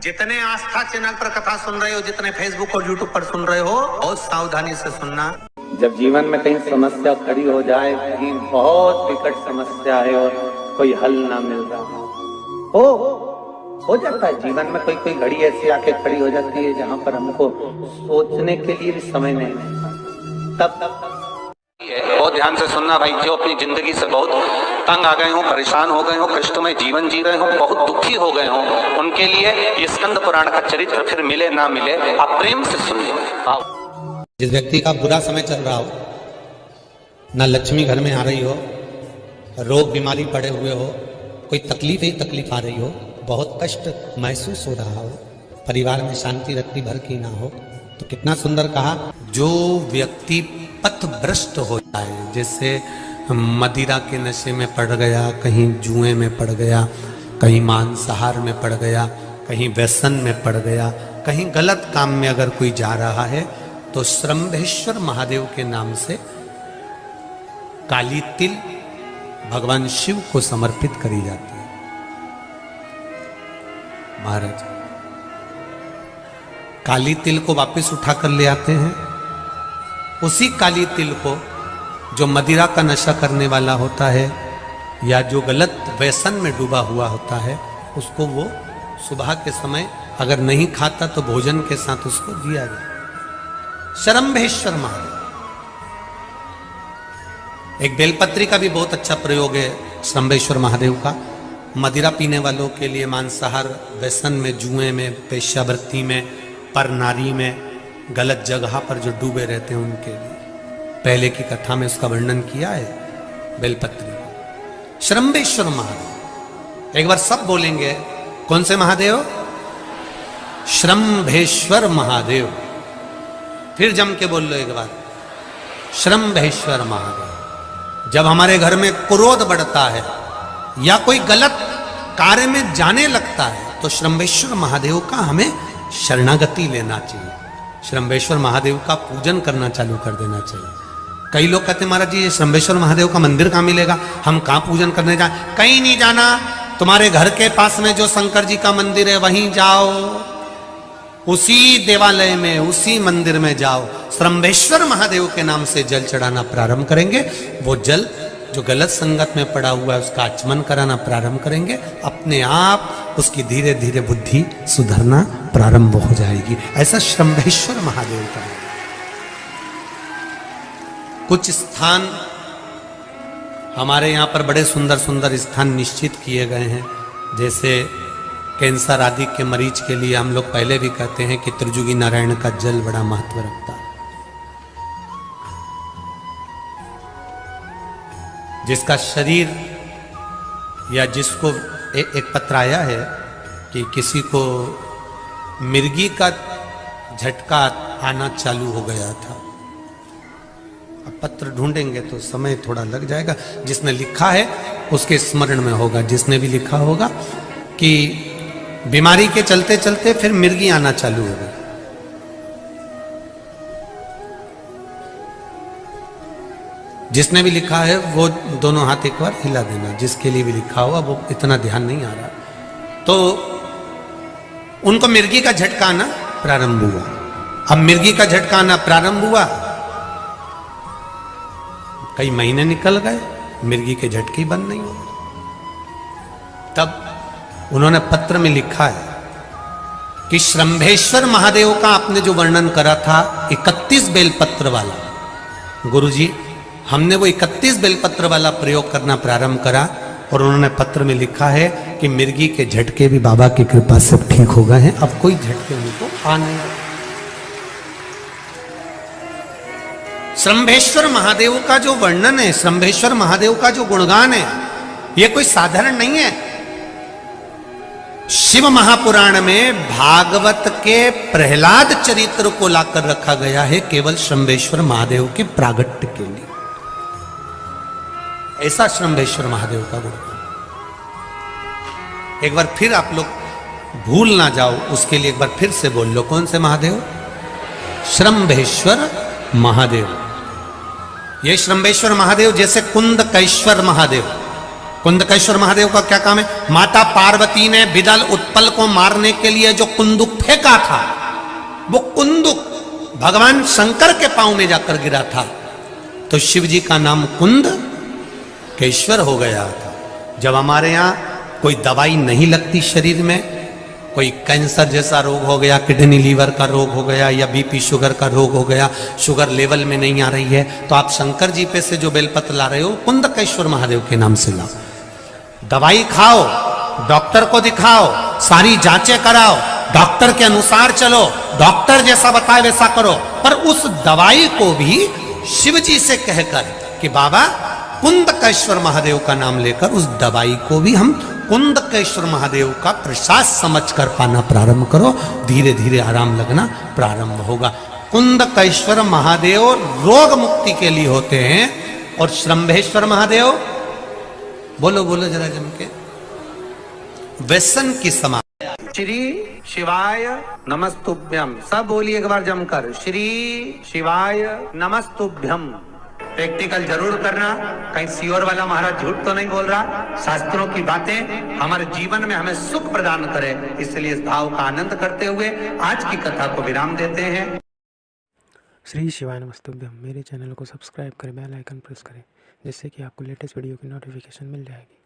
जितने आस्था चैनल पर कथा सुन रहे हो, जितने फेसबुक और यूट्यूब पर सुन रहे हो, बहुत सावधानी से सुनना। जब जीवन में कहीं समस्या खड़ी हो जाए, कहीं बहुत विकट समस्या है और कोई हल ना मिल रहा हो जाता है जीवन में, कोई घड़ी ऐसी आके खड़ी हो जाती है जहां पर हमको सोचने के लिए भी समय नहीं मिलता। तब बहुत ध्यान से सुनना भाई, जो अपनी जिंदगी से बहुत तंग आ गए हो, परेशान हो गए हो, कष्टमय जीवन जी रहे हो, बहुत दुखी हो गए हो, उनके लिए ये स्कंद पुराण का चरित्र फिर मिले ना मिले, आप प्रेम से सुनिए। जिस व्यक्ति का बुरा समय चल रहा हो, ना लक्ष्मी घर में आ रही हो, रोग बीमारी पड़े हुए हो, कोई तकलीफ ही तकलीफ आ रही हो, बहुत कष्ट महसूस हो रहा हो, परिवार में शांति रत्ती भर की ना हो, तो कितना सुंदर कहा, जो व्यक्ति पथभ्रष्ट हो जाए, जैसे मदिरा के नशे में पड़ गया, कहीं जुए में पड़ गया, कहीं मांसाहार में पड़ गया, कहीं व्यसन में पड़ गया, कहीं गलत काम में अगर कोई जा रहा है, तो श्रंभेश्वर महादेव के नाम से काली तिल भगवान शिव को समर्पित करी जाती है। महाराज काली तिल को वापस उठाकर ले आते हैं, उसी काली तिल को जो मदिरा का नशा करने वाला होता है या जो गलत व्यसन में डूबा हुआ होता है, उसको वो सुबह के समय अगर नहीं खाता तो भोजन के साथ उसको दिया जाए। श्रंभेश्वर महादेव। एक बेलपत्री का भी बहुत अच्छा प्रयोग है श्रंभेश्वर महादेव का, मदिरा पीने वालों के लिए, मांसाहार व्यसन में, जुए में, पेशावृत्ति में, पर नारी में, गलत जगह पर जो डूबे रहते हैं उनके लिए। पहले की कथा में उसका वर्णन किया है बेलपत्री। श्रंभेश्वर महादेव, एक बार सब बोलेंगे, कौन से महादेव? श्रंभेश्वर महादेव। फिर जम के बोल लो एक बार, श्रंभेश्वर महादेव। जब हमारे घर में क्रोध बढ़ता है या कोई गलत कार्य में जाने लगता है, तो श्रंभेश्वर महादेव का हमें शरणागति लेना चाहिए, श्रंभेश्वर महादेव का पूजन करना चालू कर देना चाहिए। कई लोग कहते हैं महाराज जी ये श्रंभेश्वर महादेव का मंदिर कहाँ मिलेगा, हम कहाँ पूजन करने जाए? कहीं नहीं जाना, तुम्हारे घर के पास में जो शंकर जी का मंदिर है वहीं जाओ, उसी देवालय में, उसी मंदिर में जाओ, श्रंभेश्वर महादेव के नाम से जल चढ़ाना प्रारंभ करेंगे। वो जल जो गलत संगत में पड़ा हुआ है उसका आचमन कराना प्रारंभ करेंगे, अपने आप उसकी धीरे धीरे बुद्धि सुधरना प्रारंभ हो जाएगी। ऐसा श्रंभेश्वर महादेव का। कुछ स्थान हमारे यहाँ पर बड़े सुंदर सुंदर स्थान निश्चित किए गए हैं, जैसे कैंसर आदि के मरीज के लिए हम लोग पहले भी कहते हैं कि त्रिजुगी नारायण का जल बड़ा महत्व रखता है। जिसका शरीर या जिसको एक पत्र आया है कि किसी को मिर्गी का झटका आना चालू हो गया था। अब पत्र ढूंढेंगे तो समय थोड़ा लग जाएगा, जिसने लिखा है उसके स्मरण में होगा, जिसने भी लिखा होगा कि बीमारी के चलते चलते फिर मिर्गी आना चालू हो गई। जिसने भी लिखा है वो दोनों हाथ एक बार हिला देना, जिसके लिए भी लिखा हुआ वो इतना ध्यान नहीं आ रहा। तो उनको मिर्गी का झटका आना प्रारंभ हुआ। अब मिर्गी का झटका आना प्रारंभ हुआ, कई महीने निकल गए, मिर्गी के झटके बंद नहीं हुए। तब उन्होंने पत्र में लिखा है कि श्रंभेश्वर महादेव का आपने जो वर्णन करा था 31 बेलपत्र वाला, गुरुजी हमने वो 31 बेलपत्र वाला प्रयोग करना प्रारंभ करा, और उन्होंने पत्र में लिखा है कि मिर्गी के झटके भी बाबा की कृपा से ठीक हो गए हैं, अब कोई झटके उनको आ नहीं। श्रंभेश्वर महादेव का जो वर्णन है, श्रंभेश्वर महादेव का जो गुणगान है, ये कोई साधारण नहीं है। शिव महापुराण में भागवत के प्रहलाद चरित्र को लाकर रखा गया है केवल श्रंभेश्वर महादेव के प्रागट्य के लिए। ऐसा श्रंभेश्वर महादेव का गुण। एक बार फिर आप लोग भूल ना जाओ, उसके लिए एक बार फिर से बोल लो, कौन से महादेव? श्रंभेश्वर महादेव। ये श्रंभेश्वर महादेव जैसे कुंद कैश्वर महादेव, कुंदकेश्वर महादेव का क्या काम है? माता पार्वती ने विदल उत्पल को मारने के लिए जो कुंदुक फेंका था, वो कुंदुक भगवान शंकर के पांव में जाकर गिरा था, तो शिव जी का नाम कुंदकेश्वर हो गया था। जब हमारे यहाँ कोई दवाई नहीं लगती शरीर में, कोई कैंसर जैसा रोग हो गया, किडनी लीवर का रोग हो गया, या बीपी शुगर का रोग हो गया, शुगर लेवल में नहीं आ रही है, तो आप शंकर जी पे से जो बेलपत्र ला रहे हो कुंदकेश्वर महादेव के नाम से लाओ। दवाई खाओ, डॉक्टर को दिखाओ, सारी जांचें कराओ, डॉक्टर के अनुसार चलो, डॉक्टर जैसा बताए वैसा करो, पर उस दवाई को भी शिव जी से कहकर कि बाबा कुंदकेश्वर महादेव का नाम लेकर उस दवाई को भी हम कुंदकेश्वर महादेव का प्रसाद समझकर पाना प्रारंभ करो, धीरे धीरे आराम लगना प्रारंभ होगा। कुंदकेश्वर महादेव रोग मुक्ति के लिए होते हैं, और श्रम्भेश्वर महादेव, बोलो बोलो जरा जम के, व्यसन की समाप्ति। श्री शिवाय नमस्तुभ्यम, सब बोलिए एक बार जमकर, श्री शिवाय नमस्तुभ्यम। प्रैक्टिकल जरूर करना, कहीं सियोर वाला महाराज झूठ तो नहीं बोल रहा। शास्त्रों की बातें हमारे जीवन में हमें सुख प्रदान करे, इसलिए इस भाव का आनंद करते हुए आज की कथा को विराम देते हैं। श्री शिवाय नमस्तुभ्यम। मेरे चैनल को सब्सक्राइब करें, बेल आइकन प्रेस करें, जिससे कि आपको लेटेस्ट वीडियो की नोटिफिकेशन मिल जाएगी।